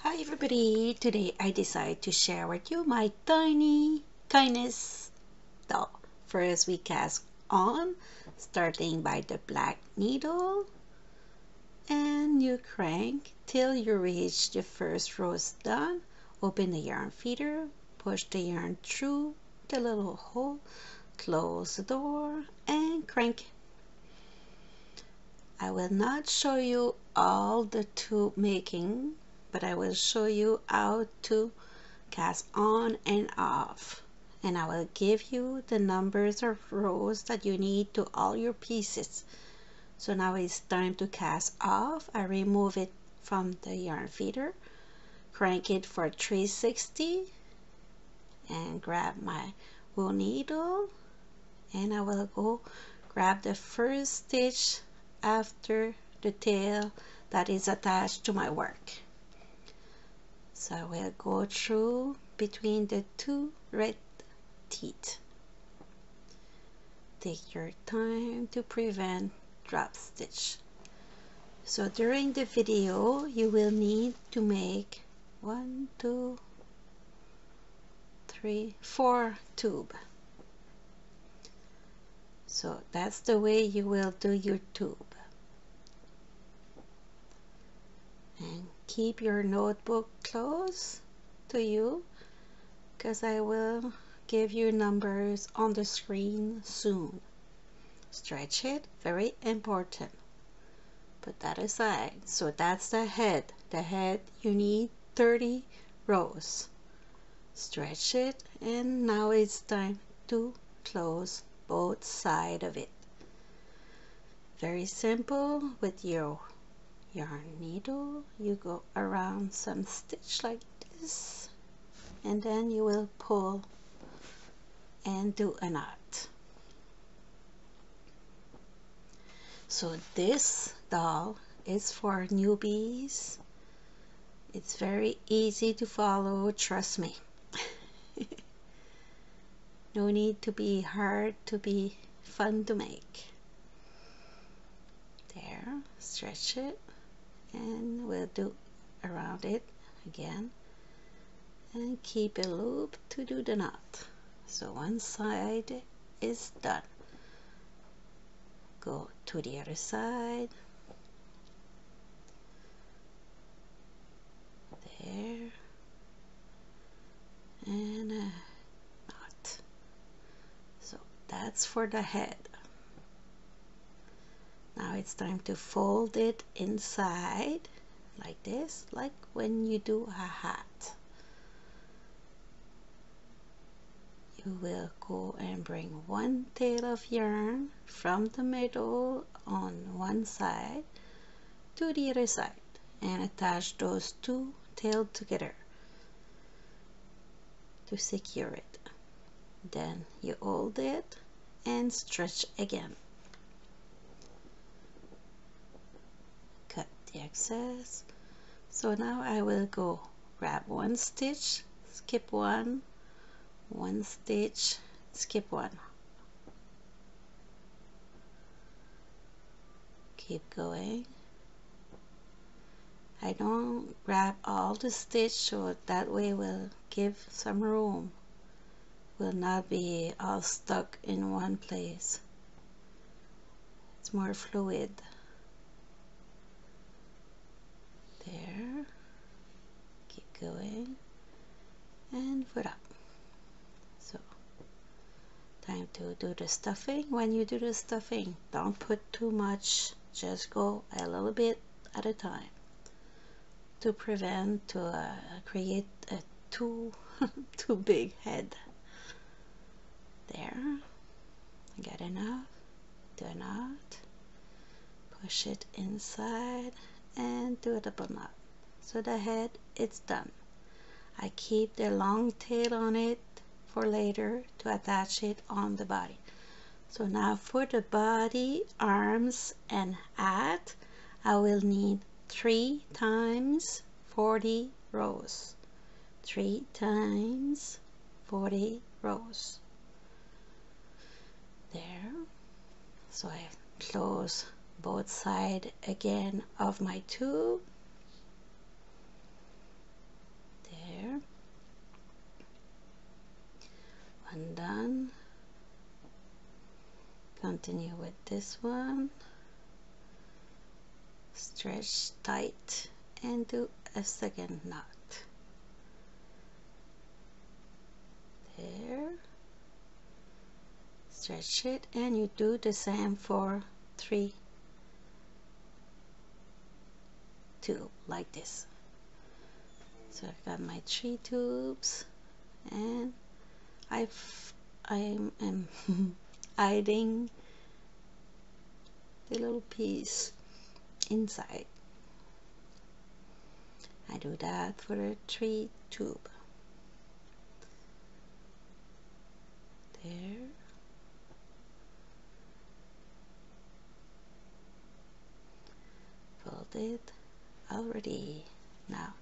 Hi everybody, today I decided to share with you my tiny kindness doll. First we cast on, starting by the black needle, and you crank till you reach the first rows done. Open the yarn feeder, push the yarn through the little hole, close the door and crank. I will not show you all the tube making, but I will show you how to cast on and off, and I will give you the numbers of rows that you need to all your pieces. So now it's time to cast off. I remove it from the yarn feeder, crank it for 360 and grab my wool needle, and I will go grab the first stitch after the tail that is attached to my work. So I will go through between the two red teeth. Take your time to prevent drop stitch. So during the video you will need to make 1, 2, 3, 4 tube. So that's the way you will do your tube. And keep your notebook close to you, because I will give you numbers on the screen soon. Stretch it, very important. Put that aside. So that's the head. The head you need 30 rows. Stretch it, and now it's time to close both sides of it. Very simple. With your yarn needle you go around some stitch like this, and then you will pull and do a knot. So this doll is for newbies. It's very easy to follow, trust me. No need to be hard to be fun to make. There, stretch it, and we'll do around it again, and keep a loop to do the knot. So one side is done. Go to the other side. There, and a knot. So that's for the head. Now it's time to fold it inside like this, like when you do a hat. You will go and bring one tail of yarn from the middle on one side to the other side and attach those two tails together to secure it. Then you hold it and stretch again. Cut the excess. So now I will go grab one stitch, skip one stitch, skip one. Keep going. I don't grab all the stitch, so that way will give some room. Will not be all stuck in one place. It's more fluid. There. Keep going. And put up. So, time to do the stuffing. When you do the stuffing, don't put too much. Just go a little bit at a time to prevent to create a too big head. There. Get enough. Do a knot. Push it inside and do a double knot. So the head, it's done. I keep the long tail on it for later to attach it on the body. So now for the body, arms and hat, I will need 3 times 40 rows. 3 times 40 rows. There. So I close both sides again of my tube. continue with this one. Stretch tight and do a second knot. There. Stretch it, and you do the same for 3 tubes like this. So I got my 3 tubes, and I'm hiding the little piece inside. I do that for a 3 tube. There. Fold it already. Now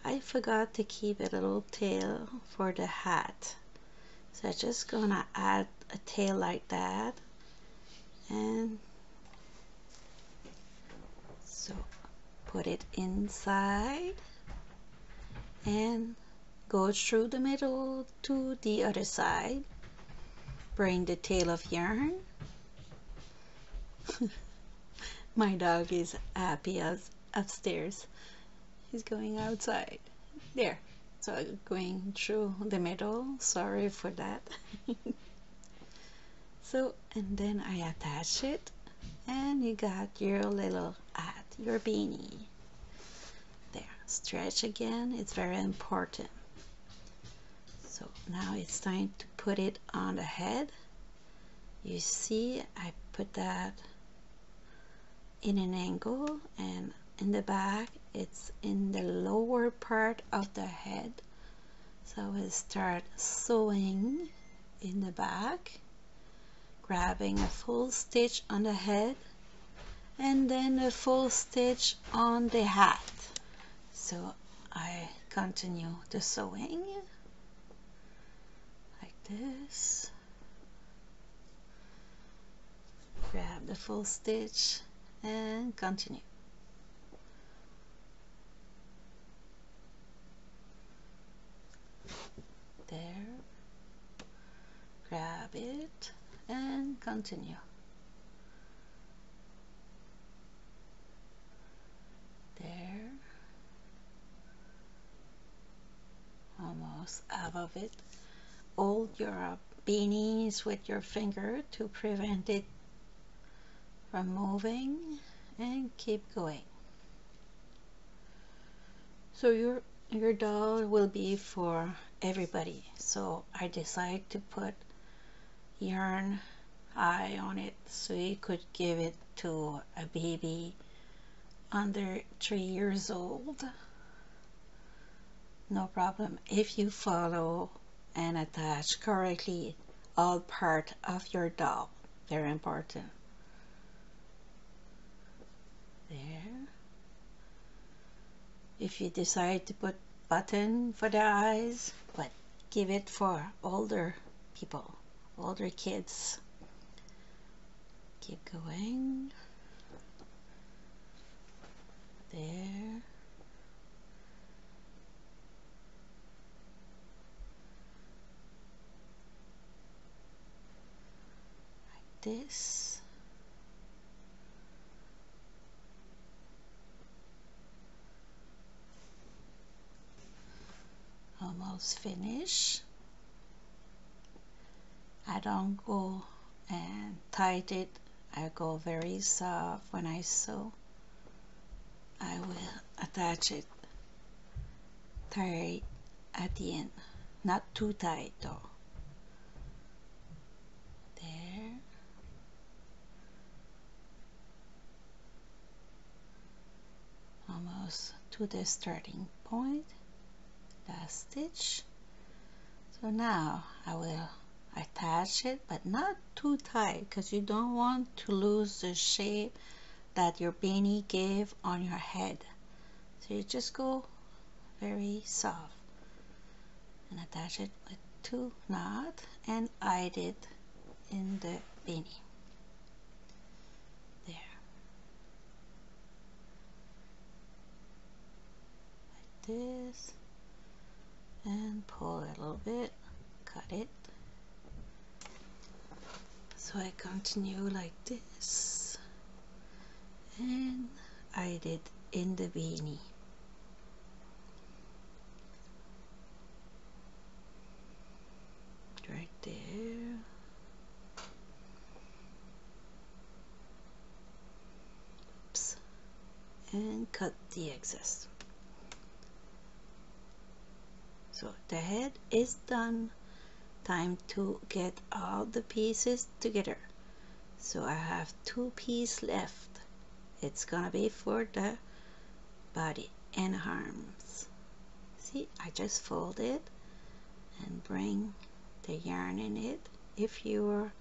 I forgot to keep a little tail for the hat, so I'm just gonna add a tail like that, and so put it inside and go through the middle to the other side. Bring the tail of yarn. My dog is happy as upstairs. He's going outside. There. So going through the middle. Sorry for that. So, and then I attach it, and you got your little hat, your beanie. There. Stretch again. It's very important. So now it's time to put it on the head. You see, I put that in an angle, and in the back it's in the lower part of the head. So we'll start sewing in the back, grabbing a full stitch on the head and then a full stitch on the hat. So I continue the sewing like this. Grab the full stitch and continue. There. Grab it and continue. There. Almost half of it. Hold your beanies with your finger to prevent it from moving, and keep going. So your doll will be for everybody. So I decided to put yarn eye on it, so you could give it to a baby under 3 years old. No problem if you follow and attach correctly all part of your doll. Very important. There. If you decide to put button for the eyes, but give it for older people, older kids. Keep going. There. Like this. Almost finished. I don't go and tight it. I go very soft when I sew. I will attach it tight at the end, not too tight though. There. Almost to the starting point. Last stitch. So now I will attach it, but not too tight, because you don't want to lose the shape that your beanie gave on your head. So you just go very soft and attach it with 2 knots and hide it in the beanie. There. Like this. And pull a little bit, cut it. So So I continue like this, and I did in the beanie. Right there. Oops. And cut the excess. So the head is done. Time to get all the pieces together. So I have 2 pieces left. It's gonna be for the body and arms. See, I just fold it and bring the yarn in it. If you're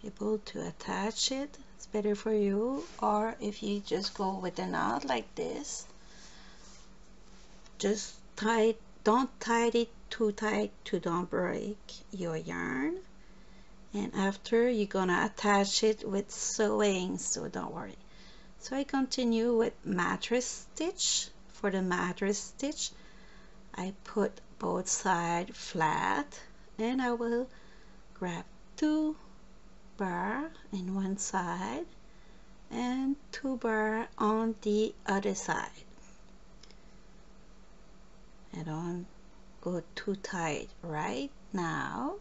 able to attach it, it's better for you, or if you just go with a knot like this, just tie, don't tie it too tight to don't break your yarn. And after, you're gonna attach it with sewing, so don't worry. So I continue with mattress stitch. For the mattress stitch, I put both sides flat, and I will grab 2 bar in one side and 2 bar on the other side. I don't go too tight right now,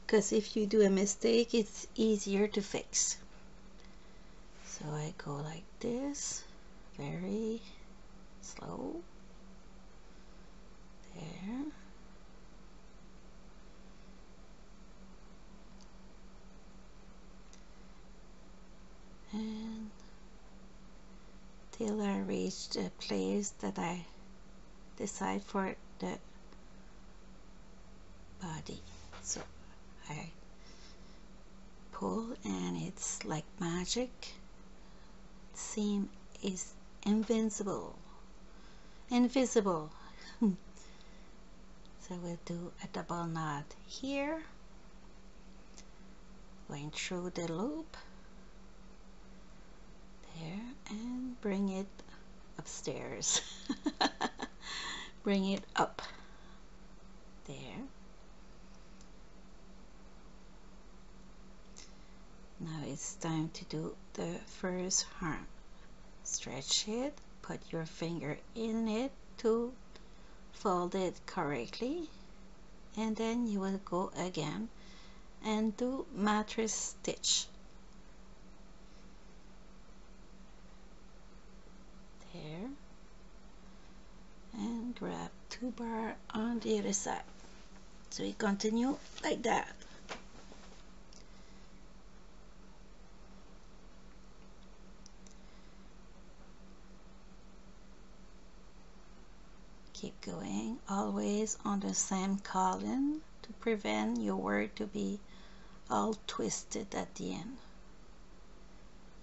because if you do a mistake, it's easier to fix. So I go like this, very slow, there, and till I reach the place that I decide for the body. So I pull, and it's like magic. Seam is invisible. So we'll do a double knot here, going through the loop there, and bring it upstairs. Bring it up there. Now it's time to do the first arm. Stretch it, put your finger in it to fold it correctly, and then you will go again and do mattress stitch. There, and grab 2 bar on the other side. So we continue like that. Keep going, always on the same column to prevent your work to be all twisted at the end.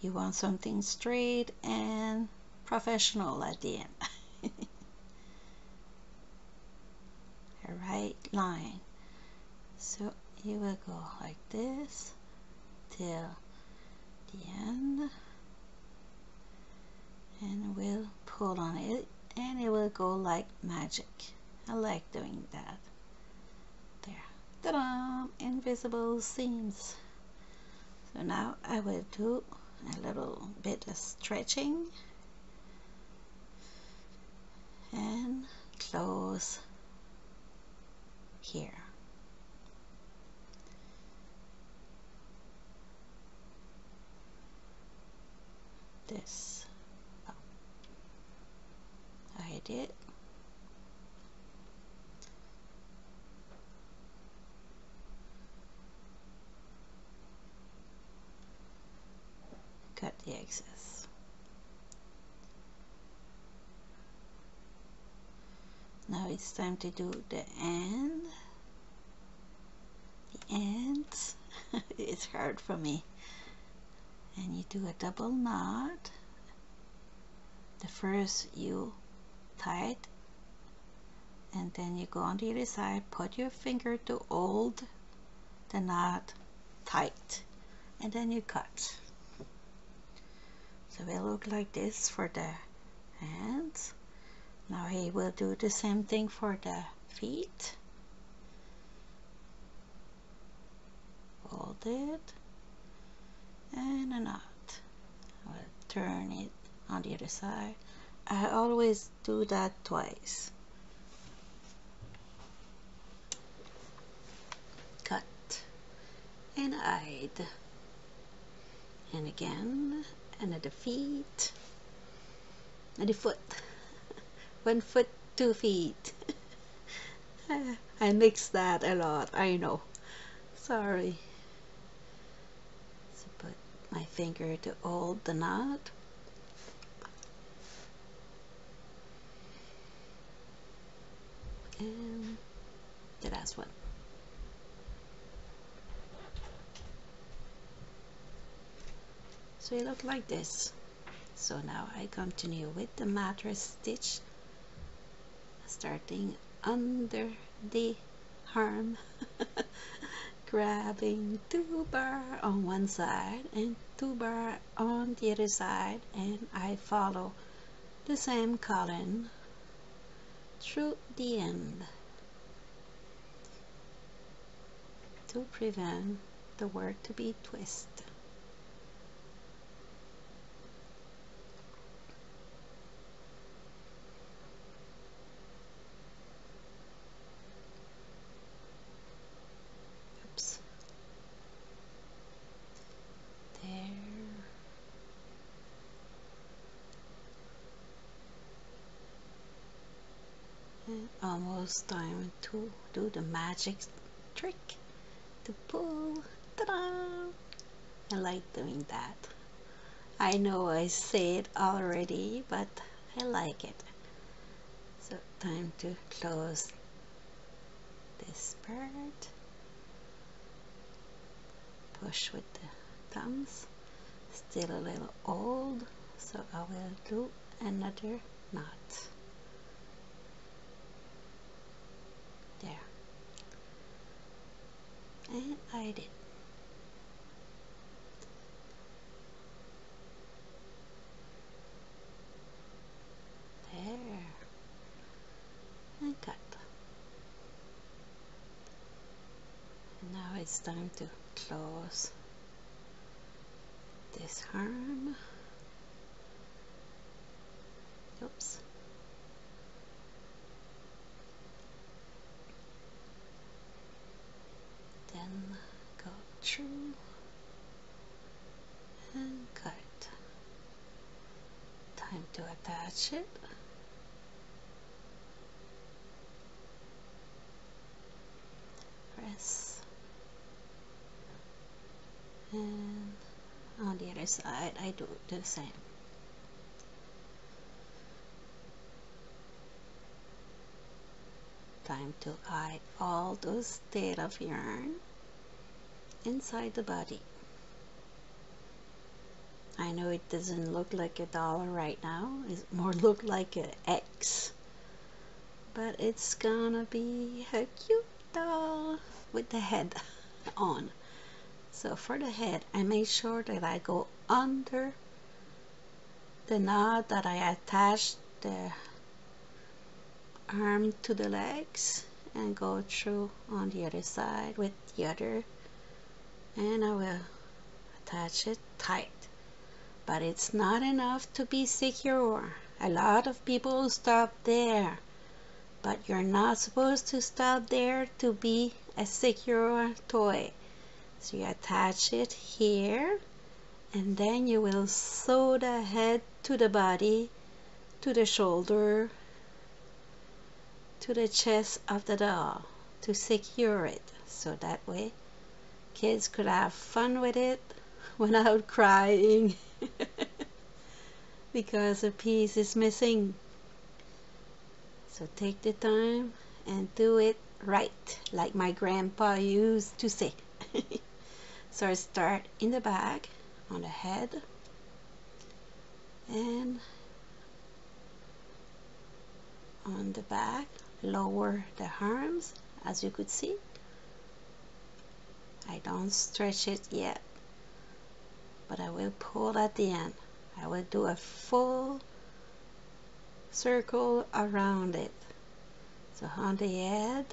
You want something straight and professional at the end. A right line. So you will go like this till the end, and we'll pull on it, and it will go like magic. I like doing that. There. Ta-da! Invisible seams. So now I will do a little bit of stretching and close here. This. Oh. I did. Cut the excess. Now it's time to do the end. The ends. It's hard for me. And you do a double knot. The first you tie it, and then you go on the other side, put your finger to hold the knot tight, and then you cut. So it look like this for the hands. Now he will do the same thing for the feet. Hold it and a knot. I will turn it on the other side. I always do that twice. Cut and hide. And again, another feet and the foot. 1 foot, 2 feet. I mix that a lot, I know. Sorry. So put my finger to hold the knot. And the last one. So it looked like this. So now I continue with the mattress stitch, starting under the arm, grabbing 2 bar on one side and 2 bar on the other side, and I follow the same column through the end to prevent the work to be twisted. Oops. There. And almost time to do the magic trick to pull. Ta-da! I like doing that. I know I said already, but I like it. So time to close this part. Push with the thumbs. Still a little old, so I will do another knot. There. And I did. There. And cut. And now it's time to close this arm. Oops. Then go through and cut. Time to attach it. Press. And on the other side I do the same. Time to hide all those tail of yarn inside the body. I know it doesn't look like a dollar right now, it more look like an X, but it's gonna be a cute doll with the head on. So for the head, I made sure that I go under the knot that I attached the arm to the legs and go through on the other side with the other, and I will attach it tight. But it's not enough to be secure. A lot of people stop there, but you're not supposed to stop there to be a secure toy. So you attach it here, and then you will sew the head to the body, to the shoulder, to the chest of the doll to secure it, so that way kids could have fun with it without crying because a piece is missing. So take the time and do it right, like my grandpa used to say. So I start in the back on the head and on the back, lower the arms. As you could see, I don't stretch it yet, but I will pull at the end. I will do a full circle around it. So on the head,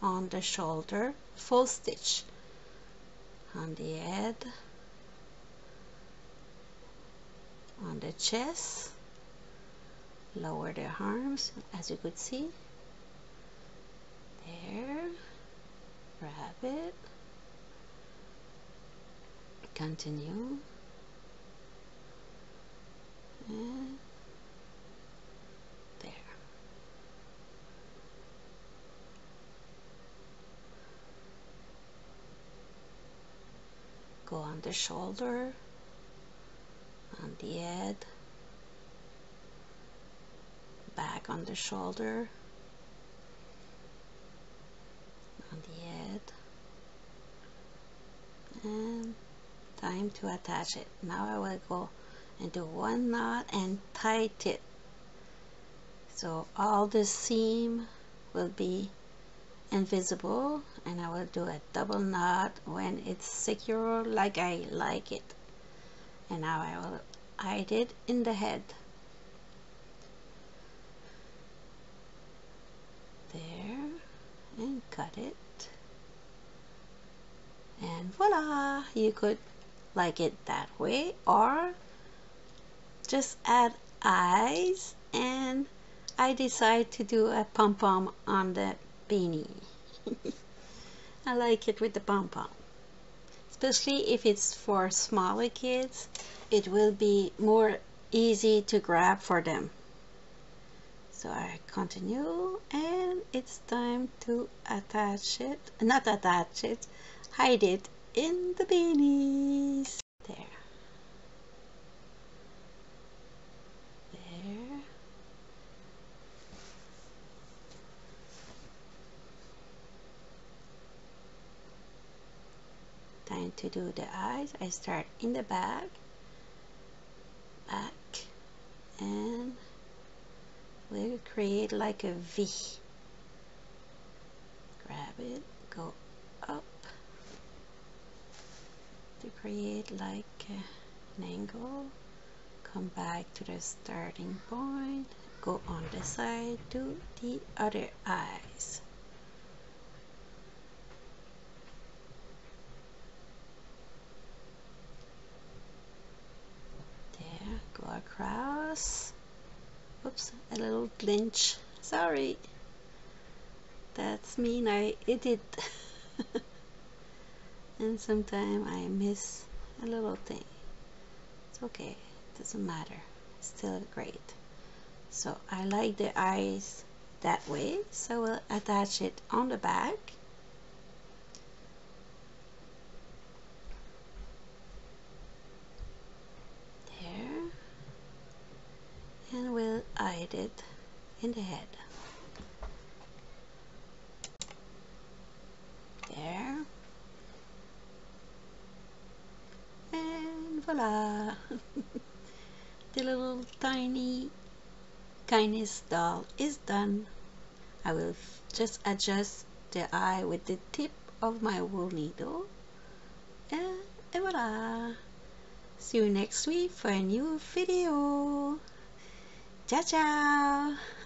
on the shoulder, full stitch. on the head, on the chest, lower the arms as you could see. There, grab it, continue, and there. Go on the shoulder, on the head, back on the shoulder, on the head, and time to attach it. Now I will go and do one knot and tight it, so all the seam will be invisible, and I will do a double knot when it's secure like I like it. And now I will hide it in the head. There, and cut it, and voila! You could like it that way, or just add eyes, and I decide to do a pom-pom on the beanie. I like it with the pom-pom, especially if it's for smaller kids. It will be more easy to grab for them. So I continue, and it's time to attach it, not attach it, hide it in the beanies. There. There. Time to do the eyes. I start in the back, and we'll create like a V. Grab it, go up to create like an angle. Come back to the starting point, go on the side, do the other eyes. There, go across. Oops, a little clinch. Sorry. That's mean I edit. And sometimes I miss a little thing. It's okay, it doesn't matter. It's still great. So I like the eyes that way, so we'll attach it on the back. There. And we'll hide it in the head. There. And voila! The little tiny kindness doll is done. I will just adjust the eye with the tip of my wool needle, and voila! See you next week for a new video. Ciao ciao!